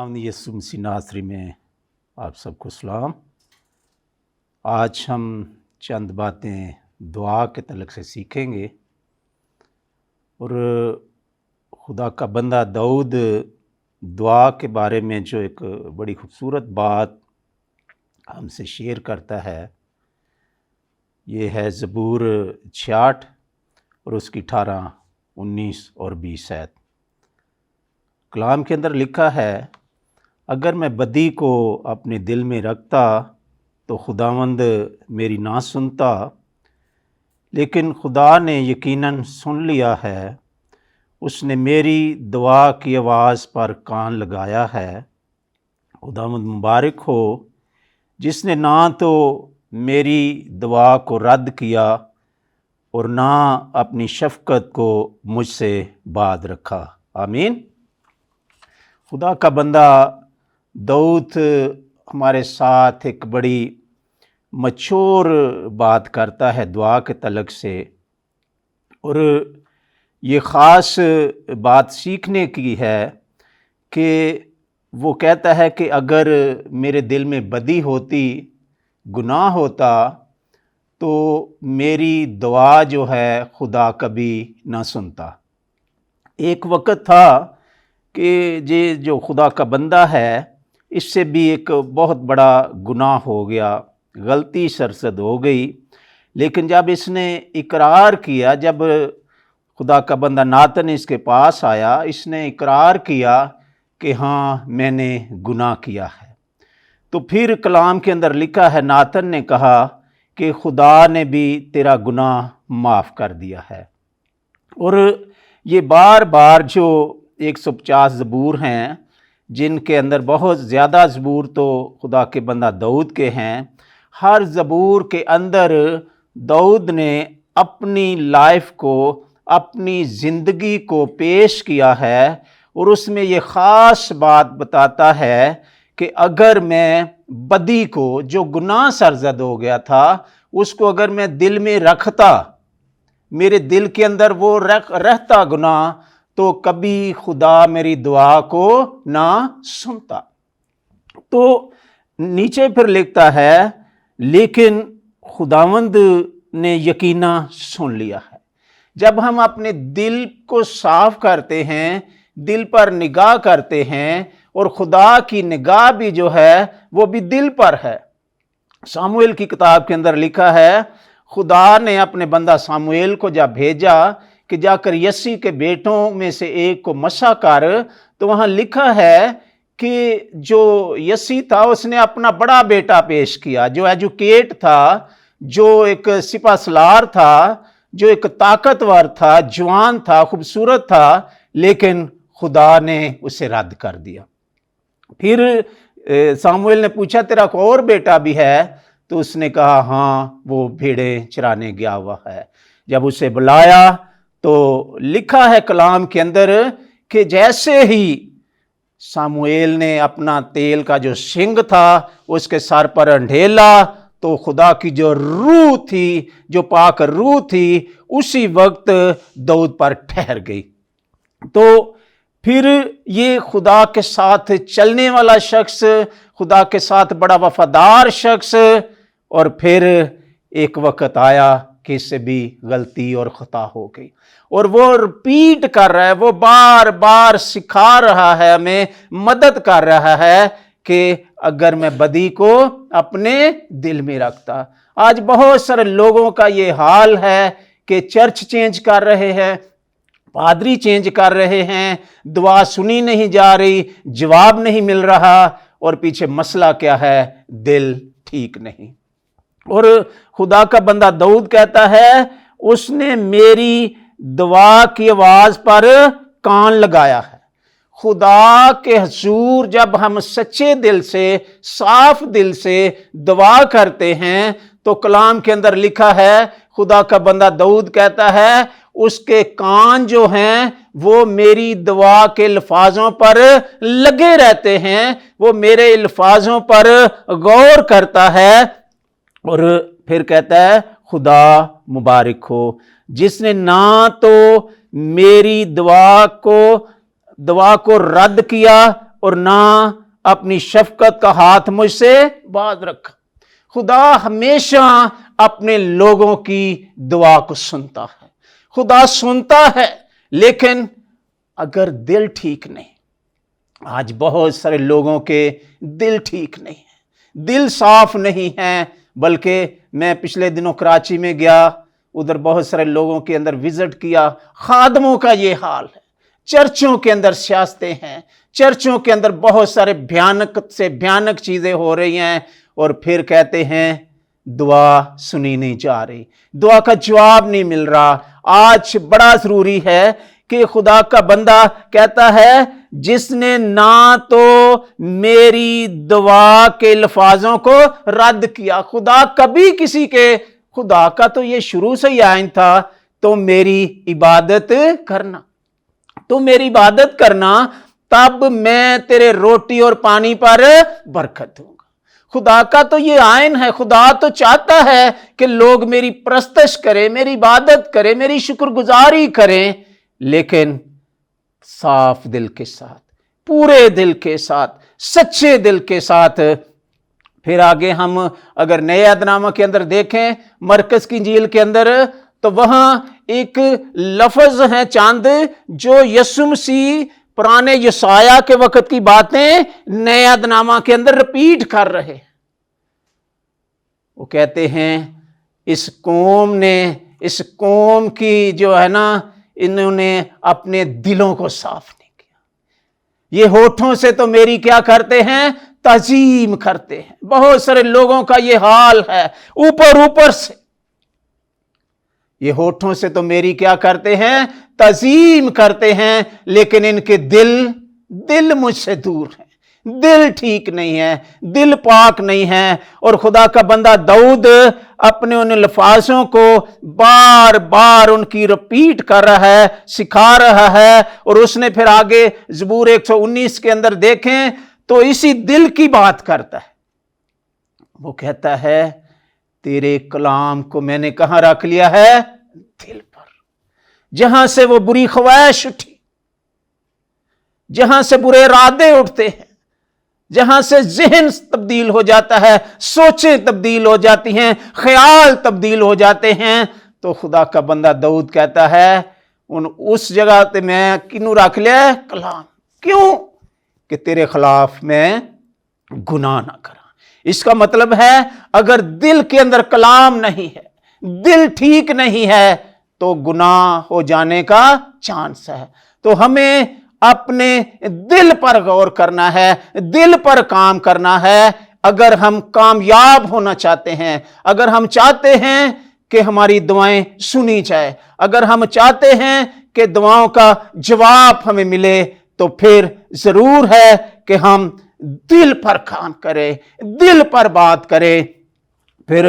खुदावंद यीशु मसीह नासरी में आप सबको सलाम। आज हम चंद बातें दुआ के तलक से सीखेंगे और खुदा का बंदा दाऊद दुआ के बारे में जो एक बड़ी खूबसूरत बात हमसे शेयर करता है, ये है ज़बूर 66 और उसकी 18, 19 और 20 आयत। कलाम के अंदर लिखा है, अगर मैं बदी को अपने दिल में रखता तो खुदावंद मेरी ना सुनता, लेकिन खुदा ने यकीनन सुन लिया है। उसने मेरी दुआ की आवाज़ पर कान लगाया है। खुदावंद मुबारक हो जिसने ना तो मेरी दुआ को रद्द किया और ना अपनी शफ़क़त को मुझसे बाध रखा। आमीन। खुदा का बंदा दाऊद हमारे साथ एक बड़ी मचूर बात करता है दुआ के तलक से, और ये ख़ास बात सीखने की है कि वो कहता है कि अगर मेरे दिल में बदी होती, गुनाह होता, तो मेरी दुआ जो है खुदा कभी ना सुनता। एक वक़्त था कि ये जो खुदा का बंदा है, इससे भी एक बहुत बड़ा गुनाह हो गया, गलती सरसद हो गई। लेकिन जब इसने इकरार किया, जब खुदा का बंदा नातन इसके पास आया, इसने इकरार किया कि हाँ मैंने गुनाह किया है, तो फिर कलाम के अंदर लिखा है, नातन ने कहा कि खुदा ने भी तेरा गुनाह माफ़ कर दिया है। और ये बार बार जो 150 ज़बूर हैं, जिनके अंदर बहुत ज़्यादा ज़बूर तो खुदा के बंदा दाऊद के हैं, हर ज़बूर के अंदर दाऊद ने अपनी लाइफ को, अपनी ज़िंदगी को पेश किया है, और उसमें ये ख़ास बात बताता है कि अगर मैं बदी को, जो गुनाह सरज़द हो गया था, उसको अगर मैं दिल में रखता, मेरे दिल के अंदर वो रहता गुनाह, तो कभी खुदा मेरी दुआ को ना सुनता। तो नीचे फिर लिखता है, लेकिन खुदावंद ने यकीना सुन लिया है। जब हम अपने दिल को साफ करते हैं, दिल पर निगाह करते हैं, और खुदा की निगाह भी जो है वो भी दिल पर है। सामुएल की किताब के अंदर लिखा है, खुदा ने अपने बंदा सामुएल को जब भेजा कि जाकर यसी के बेटों में से एक को मसा कर, तो वहाँ लिखा है कि जो यसी था उसने अपना बड़ा बेटा पेश किया, जो एजुकेट था, जो एक सिपा सलार था, जो एक ताकतवर था, जवान था, खूबसूरत था, लेकिन खुदा ने उसे रद्द कर दिया। फिर सामुएल ने पूछा, तेरा कोई और बेटा भी है? तो उसने कहा, हाँ वो भेड़ें चराने गया हुआ है। जब उसे बुलाया तो लिखा है कलाम के अंदर कि जैसे ही सामुएल ने अपना तेल का जो सिंग था उसके सर पर अंधेला, तो खुदा की जो रूह थी, जो पाक रूह थी, उसी वक्त दाऊद पर ठहर गई। तो फिर ये खुदा के साथ चलने वाला शख्स, खुदा के साथ बड़ा वफादार शख्स, और फिर एक वक्त आया कि इससे भी गलती और खता हो गई, और वो रिपीट कर रहा है, वो बार बार सिखा रहा है, हमें मदद कर रहा है कि अगर मैं बदी को अपने दिल में रखता। आज बहुत सारे लोगों का ये हाल है कि चर्च चेंज कर रहे हैं, पादरी चेंज कर रहे हैं, दुआ सुनी नहीं जा रही, जवाब नहीं मिल रहा, और पीछे मसला क्या है? दिल ठीक नहीं। और खुदा का बंदा दाऊद कहता है, उसने मेरी दुआ की आवाज पर कान लगाया है। खुदा के हुजूर जब हम सच्चे दिल से, साफ दिल से दुआ करते हैं, तो कलाम के अंदर लिखा है, खुदा का बंदा दाऊद कहता है, उसके कान जो हैं वो मेरी दुआ के अल्फाजों पर लगे रहते हैं, वो मेरे अल्फाजों पर गौर करता है। और फिर कहता है, खुदा मुबारक हो जिसने ना तो मेरी दुआ को रद्द किया اور ना अपनी शफकत का हाथ मुझसे बाज रखा। खुदा हमेशा अपने लोगों की दुआ को सुनता है। खुदा सुनता है, लेकिन अगर दिल ठीक नहीं, आज बहुत सारे लोगों के दिल ठीक नहीं है, दिल साफ नहीं है। बल्कि मैं पिछले दिनों कराची में गया, उधर बहुत सारे लोगों के अंदर विजिट किया। खादमों का ये हाल है, चर्चों के अंदर सियासतें हैं, चर्चों के अंदर बहुत सारे भयानक से भयानक चीजें हो रही हैं, और फिर कहते हैं दुआ सुनी नहीं जा रही, दुआ का जवाब नहीं मिल रहा। आज बड़ा जरूरी है कि खुदा का बंदा कहता है, जिसने ना तो मेरी दुआ के लफ्ज़ों को रद्द किया। खुदा कभी किसी के, खुदा का तो ये शुरू से ही आइन था, तो मेरी इबादत करना, तो मेरी इबादत करना, तब मैं तेरे रोटी और पानी पर बरकत दूंगा। खुदा का तो ये आइन है। खुदा तो चाहता है कि लोग मेरी परस्तश करें, मेरी इबादत करें, मेरी शुक्रगुजारी करें, लेकिन साफ दिल के साथ, पूरे दिल के साथ, सच्चे दिल के साथ। फिर आगे हम अगर नए अहदनामा के अंदर देखें, मरकस की इंजील के अंदर, तो वहां एक लफ्ज है चंद जो यीशु मसीह पुराने यशाया के वक्त की बातें नए अहदनामा के अंदर रिपीट कर रहे हैं। वो कहते हैं, इस कौम की जो है ना, इन्होंने अपने दिलों को साफ नहीं किया। ये होठों से तो मेरी क्या करते हैं, ताजीम करते हैं। बहुत सारे लोगों का ये हाल है, ऊपर से ये होठों से तो मेरी क्या करते हैं, ताजीम करते हैं, लेकिन इनके दिल मुझसे दूर है, दिल ठीक नहीं है, दिल पाक नहीं है। और खुदा का बंदा दाऊद अपने उन लफ्ज़ों को बार बार उनकी रिपीट कर रहा है, सिखा रहा है। और उसने फिर आगे ज़बूर 119 के अंदर देखें तो इसी दिल की बात करता है। वो कहता है, तेरे कलाम को मैंने कहां रख लिया है, दिल पर। जहां से वो बुरी ख्वाहिश उठी, जहां से बुरे इरादे उठते हैं, जहां से ज़हन तब्दील हो जाता है, सोचें तब्दील हो जाती हैं, ख्याल तब्दील हो जाते हैं, तो खुदा का बंदा दाऊद कहता है, उस जगह पे मैं किनू रख लिया, कलाम। क्यों? कि तेरे खिलाफ मैं गुनाह ना करा। इसका मतलब है, अगर दिल के अंदर कलाम नहीं है, दिल ठीक नहीं है, तो गुनाह हो जाने का चांस है। तो हमें अपने दिल पर गौर करना है, दिल पर काम करना है। अगर हम कामयाब होना चाहते हैं, अगर हम चाहते हैं कि हमारी दुआएं सुनी जाए, अगर हम चाहते हैं कि दुआओं का जवाब हमें मिले, तो फिर जरूर है कि हम दिल पर काम करें, दिल पर बात करें। फिर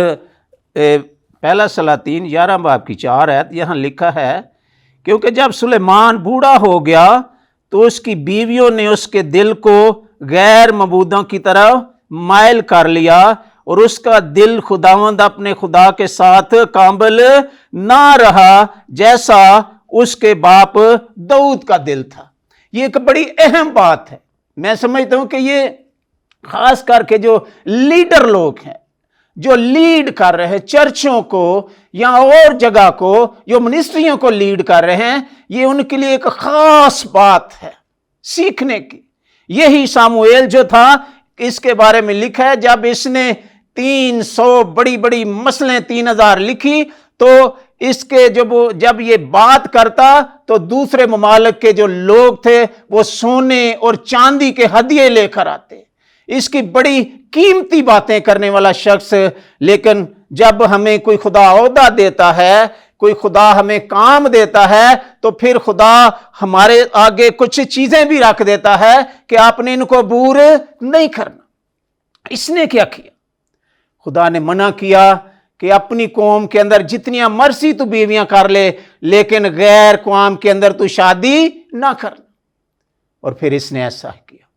पहला सलातीन 11 बाब की 4 आयत यहां लिखा है, क्योंकि जब सुलेमान बूढ़ा हो गया तो उसकी बीवियों ने उसके दिल को गैर मबूदों की तरफ मायल कर लिया, और उसका दिल खुदावंद अपने खुदा के साथ काबिल ना रहा, जैसा उसके बाप दाऊद का दिल था। ये एक बड़ी अहम बात है। मैं समझता हूं कि ये खास करके जो लीडर लोग हैं, जो लीड कर रहे हैं चर्चों को या और जगह को, जो मिनिस्ट्रियों को लीड कर रहे हैं, ये उनके लिए एक खास बात है सीखने की। यही सामुएल जो था, इसके बारे में लिखा है, जब इसने 300 बड़ी बड़ी मसलें 3000 लिखी, तो इसके जब ये बात करता, तो दूसरे ममालिक के जो लोग थे वो सोने और चांदी के हदिये लेकर आते। इसकी बड़ी कीमती बातें करने वाला शख्स। लेकिन जब हमें कोई खुदा ओहदा देता है, कोई खुदा हमें काम देता है, तो फिर खुदा हमारे आगे कुछ चीजें भी रख देता है कि आपने इनको अबूर नहीं करना। इसने क्या किया? खुदा ने मना किया कि अपनी कौम के अंदर जितनियां मर्जी तू बीवियां कर ले, लेकिन गैर कौम के अंदर तू शादी ना करना। और फिर इसने ऐसा किया।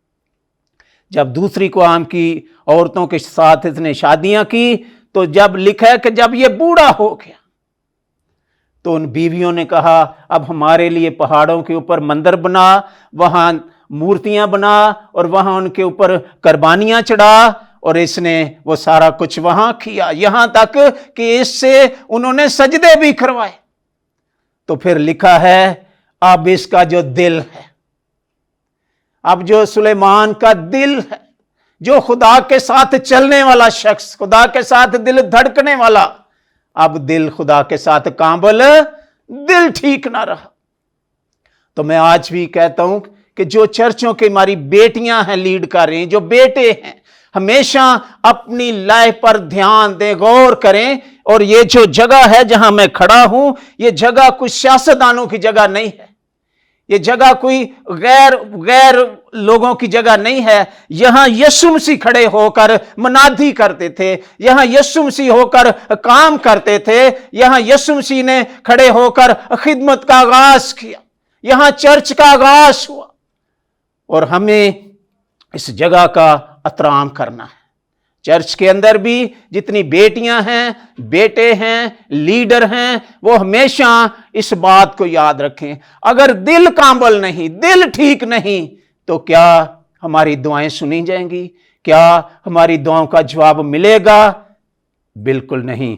जब दूसरी कौम की औरतों के साथ इसने शादियां की, तो जब लिखा है कि जब ये बूढ़ा हो गया, तो उन बीवियों ने कहा, अब हमारे लिए पहाड़ों के ऊपर मंदिर बना, वहां मूर्तियां बना और वहां उनके ऊपर कुर्बानियां चढ़ा और इसने वो सारा कुछ वहां किया, यहां तक कि इससे उन्होंने सजदे भी करवाए। तो फिर लिखा है अब इसका जो दिल है, अब जो सुलेमान का दिल है, जो खुदा के साथ चलने वाला शख्स, खुदा के साथ दिल धड़कने वाला, अब दिल खुदा के साथ काबिल दिल ठीक ना रहा। तो मैं आज भी कहता हूं कि जो चर्चों की हमारी बेटियां हैं लीड कर रही हैं, जो बेटे हैं, हमेशा अपनी लाइफ पर ध्यान दें, गौर करें। और ये जो जगह है जहां मैं खड़ा हूं, ये जगह कोई सियासतदानों की जगह नहीं है, ये जगह कोई गैर लोगों की जगह नहीं है। यहां यीशु मसीह खड़े होकर मनादी करते थे, यहां यीशु मसीह होकर काम करते थे, यहां यीशु मसीह ने खड़े होकर खिदमत का आगाज किया, यहां चर्च का आगाज हुआ। और हमें इस जगह का एहतराम करना है। चर्च के अंदर भी जितनी बेटियां हैं, बेटे हैं, लीडर हैं, वो हमेशा इस बात को याद रखें, अगर दिल काबिल नहीं, दिल ठीक नहीं, तो क्या हमारी दुआएं सुनी जाएंगी? क्या हमारी दुआओं का जवाब मिलेगा? बिल्कुल नहीं।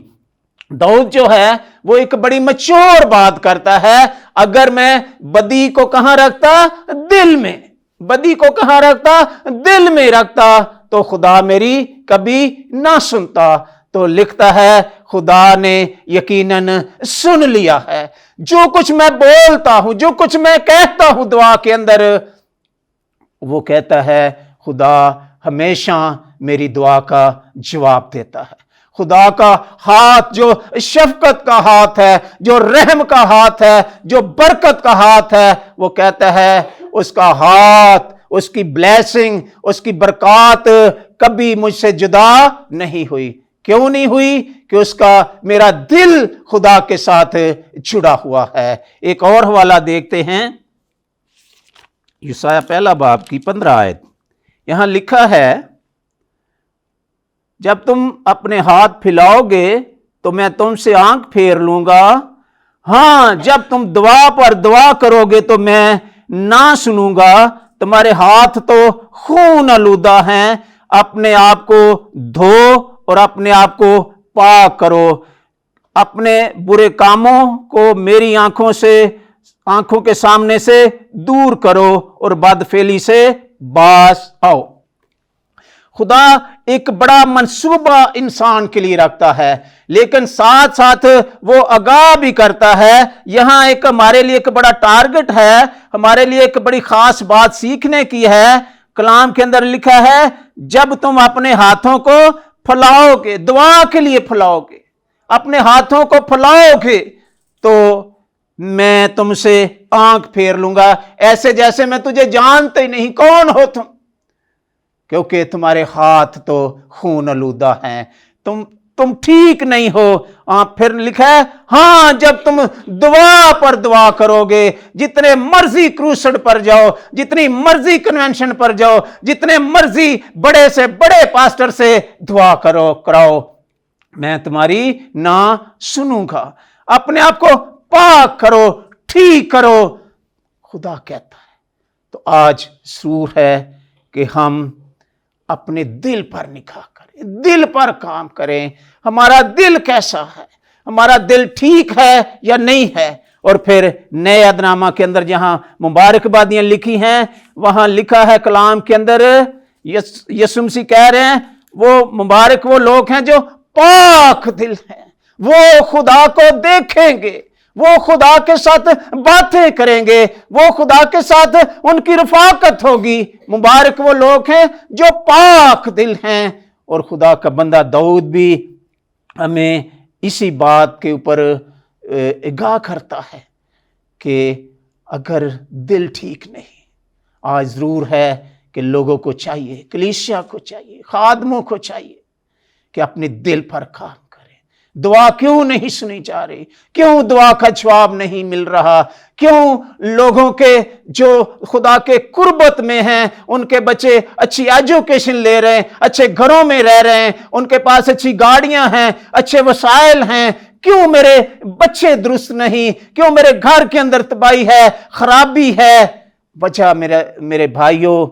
दाऊद जो है वो एक बड़ी मैच्योर बात करता है, अगर मैं बदी को कहां रखता? दिल में। बदी को कहां रखता? दिल में रखता, तो खुदा मेरी कभी ना सुनता। तो लिखता है खुदा ने यकीनन सुन लिया है। जो कुछ मैं बोलता हूं, जो कुछ मैं कहता हूं दुआ के अंदर, वो कहता है खुदा हमेशा मेरी दुआ का जवाब देता है। खुदा का हाथ जो शफकत का हाथ है, जो रहम का हाथ है, जो बरकत का हाथ है, वो कहता है उसका हाथ, उसकी ब्लेसिंग, उसकी बरकत कभी मुझसे जुदा नहीं हुई। क्यों नहीं हुई? कि उसका मेरा दिल खुदा के साथ जुड़ा हुआ है। एक और हवाला देखते हैं, यशायाह पहला बाब की 15 आयत। यहां लिखा है, जब तुम अपने हाथ फैलाओगे तो मैं तुमसे आंख फेर लूंगा। हां, जब तुम दुआ पर दुआ करोगे तो मैं ना सुनूंगा। तुम्हारे हाथ तो खून आलूदा हैं, अपने आप को धो और अपने आप को पाक करो। अपने बुरे कामों को मेरी आंखों के सामने से दूर करो और बदफेली से बास आओ। खुदा एक बड़ा मंसूबा इंसान के लिए रखता है, लेकिन साथ साथ वो आगाह भी करता है। यहां एक हमारे लिए एक बड़ा टारगेट है, हमारे लिए एक बड़ी खास बात सीखने की है। कलाम के अंदर लिखा है, जब तुम अपने हाथों को फैलाओगे, दुआ के लिए फैलाओगे, अपने हाथों को फैलाओगे, तो मैं तुमसे आंख फेर लूंगा, ऐसे जैसे मैं तुझे जानते ही नहीं, कौन हो तुम, क्योंकि तुम्हारे हाथ तो खून आलूदा हैं, तुम ठीक नहीं हो। फिर लिखा है, हां, जब तुम दुआ पर दुआ करोगे, जितने मर्जी क्रूसड पर जाओ, जितनी मर्जी कन्वेंशन पर जाओ, जितने मर्जी बड़े से बड़े पास्टर से दुआ कराओ, मैं तुम्हारी ना सुनूंगा। अपने आप को पाक करो, ठीक करो, खुदा कहता है। तो आज जरूर है कि हम अपने दिल पर निगाह करें, दिल पर काम करें। हमारा दिल कैसा है? हमारा दिल ठीक है या नहीं है? और फिर नए अहदनामा के अंदर जहां मुबारकबादियां लिखी हैं, वहां लिखा है कलाम के अंदर, यीशु मसीह कह रहे हैं, वो मुबारक वो लोग हैं जो पाक दिल हैं, वो खुदा को देखेंगे, वो खुदा के साथ बातें करेंगे, वो खुदा के साथ उनकी रफाकत होगी। मुबारक वो लोग हैं जो पाक दिल हैं। और खुदा का बंदा दाऊद भी हमें इसी बात के ऊपर आगाह करता है कि अगर दिल ठीक नहीं, आज जरूर है कि लोगों को चाहिए, कलीसिया को चाहिए, खादमों को चाहिए कि अपने दिल पर काम करें। दुआ क्यों नहीं सुनी जा रही? क्यों दुआ का जवाब नहीं मिल रहा? क्यों लोगों के जो खुदा के कुर्बत में हैं, उनके बच्चे अच्छी एजुकेशन ले रहे हैं, अच्छे घरों में रह रहे हैं, उनके पास अच्छी गाड़ियां हैं, अच्छे वसाइल हैं, क्यों मेरे बच्चे दुरुस्त नहीं? क्यों मेरे घर के अंदर तबाही है, खराबी है? वजह मेरे भाइयों,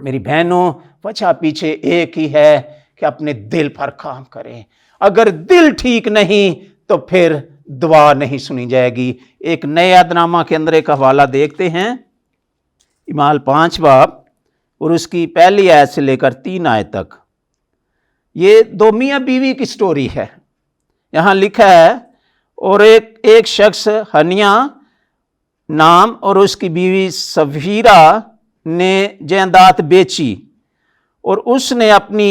मेरी बहनों, वजह पीछे एक ही है कि अपने दिल पर काम करें। अगर दिल ठीक नहीं तो फिर दुआ नहीं सुनी जाएगी। एक नए अहदनामा के अंदर एक हवाला देखते हैं, इमाल 5 बाब और उसकी पहली आयत से लेकर 3 आयत तक। ये 2 मियाँ बीवी की स्टोरी है। यहाँ लिखा है, और एक शख्स हनिया नाम और उसकी बीवी सफीरा ने जायदाद बेची और उसने अपनी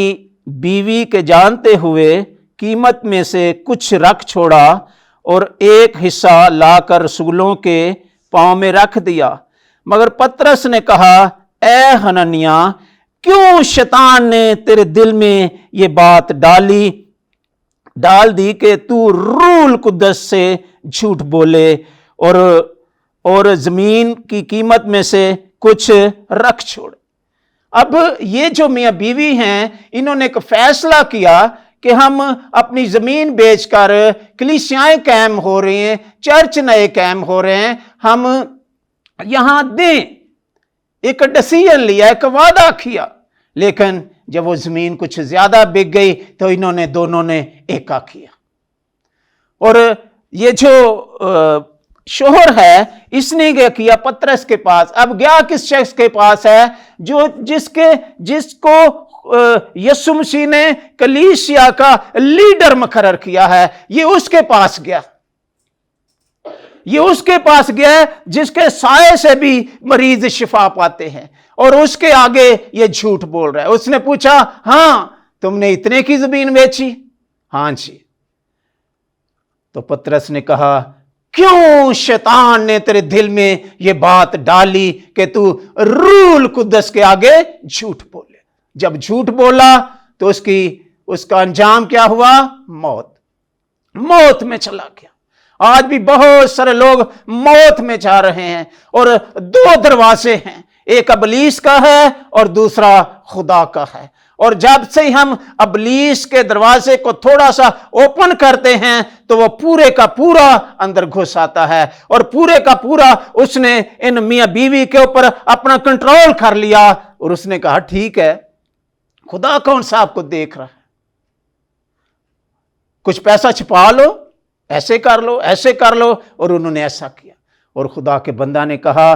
बीवी के जानते हुए कीमत में से कुछ रख छोड़ा और एक हिस्सा लाकर रसूलों के पांव में रख दिया। मगर पतरस ने कहा, ए हननिया, क्यों शैतान ने तेरे दिल में ये बात डाल दी कि तू रूह कुद्दस से झूठ बोले और जमीन की कीमत में से कुछ रख छोड़। अब ये जो मियाँ बीवी हैं, इन्होंने एक फैसला किया कि हम अपनी जमीन बेचकर, कलीसियाएं कायम हो रही हैं, चर्च नए कायम हो रहे हैं, हम यहां दें। एक डिसीजन लिया, एक वादा किया। लेकिन जब वो जमीन कुछ ज्यादा बिक गई तो इन्होंने दोनों ने एका किया। और ये जो शोहर है, इसने क्या किया, पतरस के पास। अब गया किस शख्स के पास है, जिसको यीशु मसीह ने कलीसिया का लीडर मुकर्रर किया है। ये उसके पास गया, जिसके साये से भी मरीज शिफा पाते हैं, और उसके आगे ये झूठ बोल रहा है। उसने पूछा, हाँ तुमने इतने की जमीन बेची? हाँ जी। तो पतरस ने कहा, क्यों शैतान ने तेरे दिल में ये बात डाली कि तू रूह कुद्दस के आगे झूठ बोले? जब झूठ बोला तो उसका अंजाम क्या हुआ? मौत में चला गया। आज भी बहुत सारे लोग मौत में जा रहे हैं, और 2 दरवाजे हैं, एक इब्लीस का है और दूसरा खुदा का है। और जब से हम इब्लीस के दरवाजे को थोड़ा सा ओपन करते हैं तो वो पूरे का पूरा अंदर घुस आता है, और पूरे का पूरा उसने इन मियाँ बीवी के ऊपर अपना कंट्रोल कर लिया। और उसने कहा, ठीक है, खुदा कौन सा आपको देख रहा है, कुछ पैसा छिपा लो, ऐसे कर लो। और उन्होंने ऐसा किया। और खुदा के बंदा ने कहा,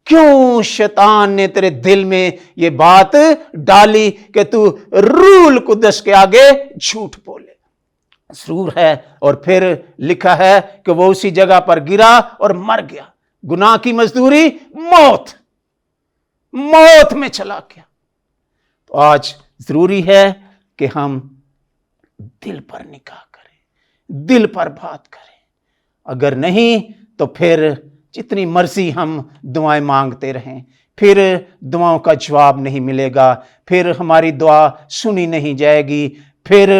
क्यों शैतान ने तेरे दिल में ये बात डाली कि तू रूह कुद्दस के आगे झूठ बोले? जरूर है। और फिर लिखा है कि वो उसी जगह पर गिरा और मर गया। गुनाह की मजदूरी मौत में चला गया। तो आज जरूरी है कि हम दिल पर निगाह करें, दिल पर बात करें। अगर नहीं तो फिर जितनी मर्जी हम दुआएं मांगते रहें, फिर दुआओं का जवाब नहीं मिलेगा, फिर हमारी दुआ सुनी नहीं जाएगी, फिर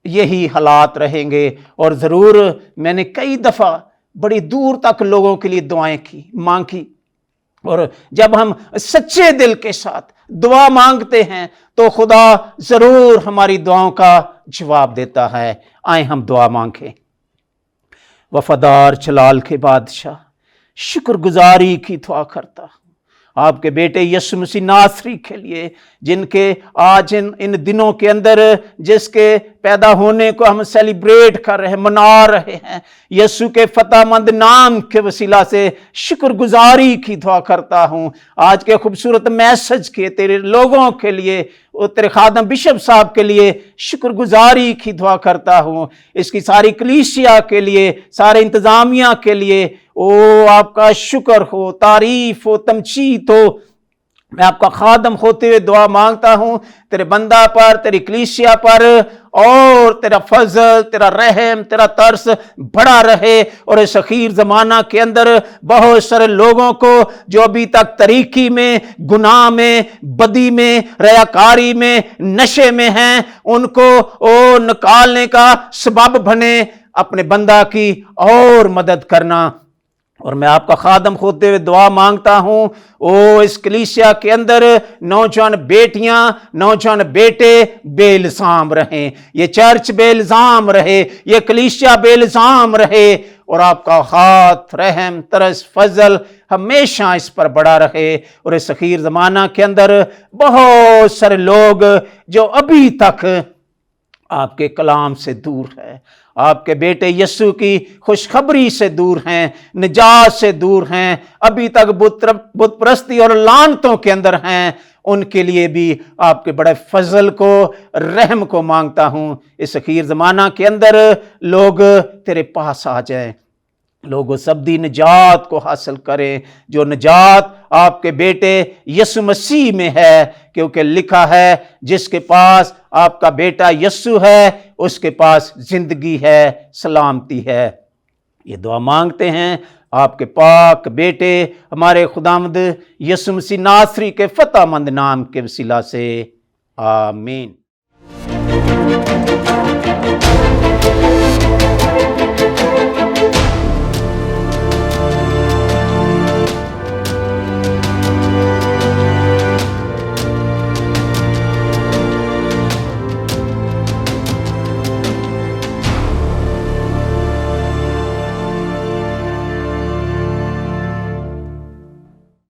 यही हालात रहेंगे। और ज़रूर मैंने कई दफ़ा बड़ी दूर तक लोगों के लिए दुआएं मांगी, और जब हम सच्चे दिल के साथ दुआ मांगते हैं तो खुदा ज़रूर हमारी दुआओं का जवाब देता है। आए हम दुआ मांगें। वफादार जलाल के बादशाह, शुक्रगुजारी की दुआ करता हूँ आपके बेटे यीशु मसीह नासरी के लिए, जिनके आज इन दिनों के अंदर जिसके पैदा होने को हम सेलिब्रेट कर रहे हैं, मना रहे हैं। यीशु के फतेहमंद नाम के वसीला से शुक्रगुजारी की दुआ करता हूँ। आज के खूबसूरत मैसेज के तेरे लोगों के लिए, और तेरे खादम बिशप साहब के लिए शुक्रगुजारी की दुआ करता हूँ। इसकी सारी कलीसिया के लिए, सारे इंतजामिया के लिए ओ आपका शुक्र हो, तारीफ हो, तमजीद हो। मैं आपका खादम होते हुए दुआ मांगता हूँ तेरे बंदा पर, तेरी कलीसिया पर, और तेरा फजल, तेरा रहम, तेरा तरस बड़ा रहे। और इस अखीर ज़माना के अंदर बहुत सारे लोगों को जो अभी तक तरीकी में, गुनाह में, बदी में, रयाकारी में, नशे में हैं, उनको निकालने का सबब बने। अपने बंदा की और मदद करना। और मैं आपका खादम होते हुए दुआ मांगता हूँ, ओ इस कलीसिया के अंदर नौजवान बेटियां, नौजवान बेटे बेइल्जाम रहें, ये चर्च बेइल्जाम रहे, ये कलीसिया बेइल्जाम रहे। और आपका हाथ, रहम, तरस, फजल ہمیشہ اس پر بڑا رہے، اور اس اخیر زمانہ کے اندر بہت سارے لوگ جو ابھی تک آپ کے کلام سے دور ہے، آپ کے بیٹے یسوع کی خوشخبری سے دور ہیں، نجات سے دور ہیں، ابھی تک بت پرستی اور لعنتوں کے اندر ہیں، ان کے لیے بھی آپ کے بڑے فضل کو، رحم کو مانگتا ہوں۔ اس اخیر زمانہ کے اندر لوگ تیرے پاس آ جائیں، لوگ اس ابدی نجات کو حاصل کریں جو نجات آپ کے بیٹے یسوع مسیح میں ہے، کیونکہ لکھا ہے جس کے پاس آپ کا بیٹا یسوع ہے اس کے پاس زندگی ہے، سلامتی ہے۔ یہ دعا مانگتے ہیں آپ کے پاک بیٹے ہمارے خداوند یسوع مسیح ناصری کے فتح مند نام کے وسیلہ سے، آمین۔